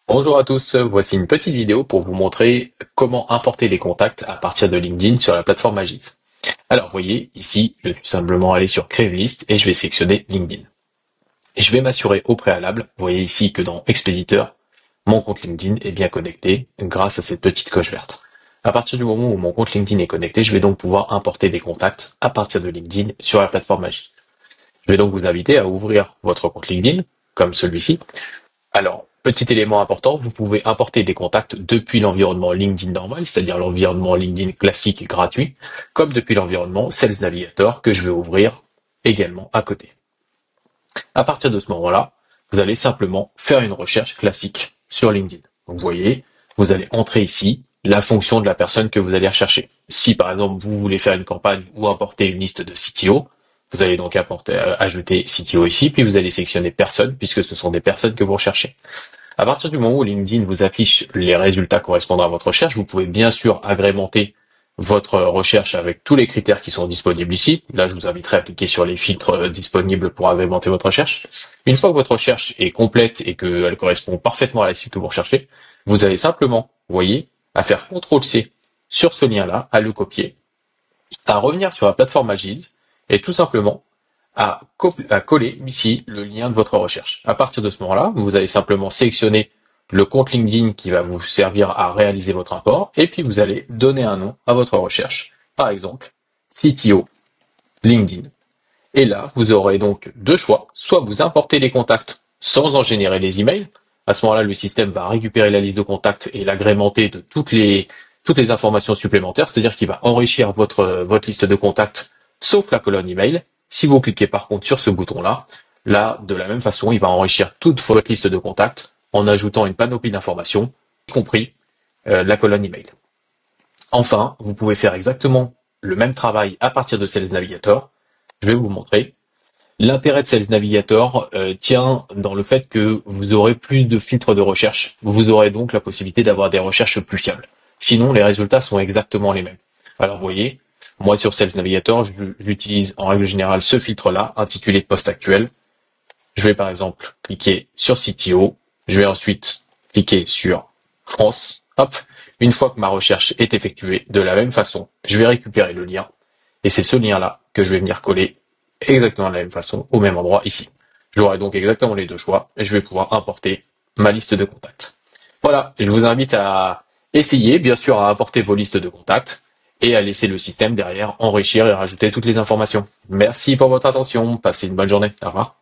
Bonjour à tous, voici une petite vidéo pour vous montrer comment importer des contacts à partir de LinkedIn sur la plateforme Magiz. Alors, vous voyez, ici, je vais simplement aller sur Créer une liste et je vais sélectionner LinkedIn. Et je vais m'assurer au préalable, vous voyez ici que dans Expéditeur, mon compte LinkedIn est bien connecté grâce à cette petite coche verte. À partir du moment où mon compte LinkedIn est connecté, je vais donc pouvoir importer des contacts à partir de LinkedIn sur la plateforme Magiz. Je vais donc vous inviter à ouvrir votre compte LinkedIn, comme celui-ci. Alors, petit élément important, vous pouvez importer des contacts depuis l'environnement LinkedIn normal, c'est-à-dire l'environnement LinkedIn classique et gratuit, comme depuis l'environnement Sales Navigator que je vais ouvrir également à côté. À partir de ce moment-là, vous allez simplement faire une recherche classique sur LinkedIn. Donc, vous voyez, vous allez entrer ici la fonction de la personne que vous allez rechercher. Si par exemple vous voulez faire une campagne ou importer une liste de CTO, vous allez donc ajouter CTO ici, puis vous allez sélectionner personne, puisque ce sont des personnes que vous recherchez. À partir du moment où LinkedIn vous affiche les résultats correspondant à votre recherche, vous pouvez bien sûr agrémenter votre recherche avec tous les critères qui sont disponibles ici. Là, je vous inviterai à cliquer sur les filtres disponibles pour agrémenter votre recherche. Une fois que votre recherche est complète et qu'elle correspond parfaitement à la cible que vous recherchez, vous avez simplement, vous voyez, à faire CTRL-C sur ce lien-là, à le copier, à revenir sur la plateforme Magiz et tout simplement à coller ici le lien de votre recherche. À partir de ce moment-là, vous allez simplement sélectionner le compte LinkedIn qui va vous servir à réaliser votre import, et puis vous allez donner un nom à votre recherche. Par exemple, CTO LinkedIn. Et là, vous aurez donc deux choix. Soit vous importez les contacts sans en générer les emails. À ce moment-là, le système va récupérer la liste de contacts et l'agrémenter de toutes les informations supplémentaires, c'est-à-dire qu'il va enrichir votre liste de contacts, sauf la colonne email. Si vous cliquez par contre sur ce bouton-là, là, de la même façon, il va enrichir toute votre liste de contacts en ajoutant une panoplie d'informations, y compris la colonne email. Enfin, vous pouvez faire exactement le même travail à partir de Sales Navigator. Je vais vous montrer. L'intérêt de Sales Navigator tient dans le fait que vous aurez plus de filtres de recherche. Vous aurez donc la possibilité d'avoir des recherches plus fiables. Sinon, les résultats sont exactement les mêmes. Alors, vous voyez, moi sur Sales Navigator, j'utilise en règle générale ce filtre-là, intitulé Post actuel. Je vais par exemple cliquer sur CTO. Je vais ensuite cliquer sur France. Hop. Une fois que ma recherche est effectuée, de la même façon, je vais récupérer le lien. Et c'est ce lien-là que je vais venir coller exactement de la même façon au même endroit ici. J'aurai donc exactement les deux choix et je vais pouvoir importer ma liste de contacts. Voilà, je vous invite à essayer, bien sûr, à importer vos listes de contacts et à laisser le système derrière enrichir et rajouter toutes les informations. Merci pour votre attention, passez une bonne journée, au revoir.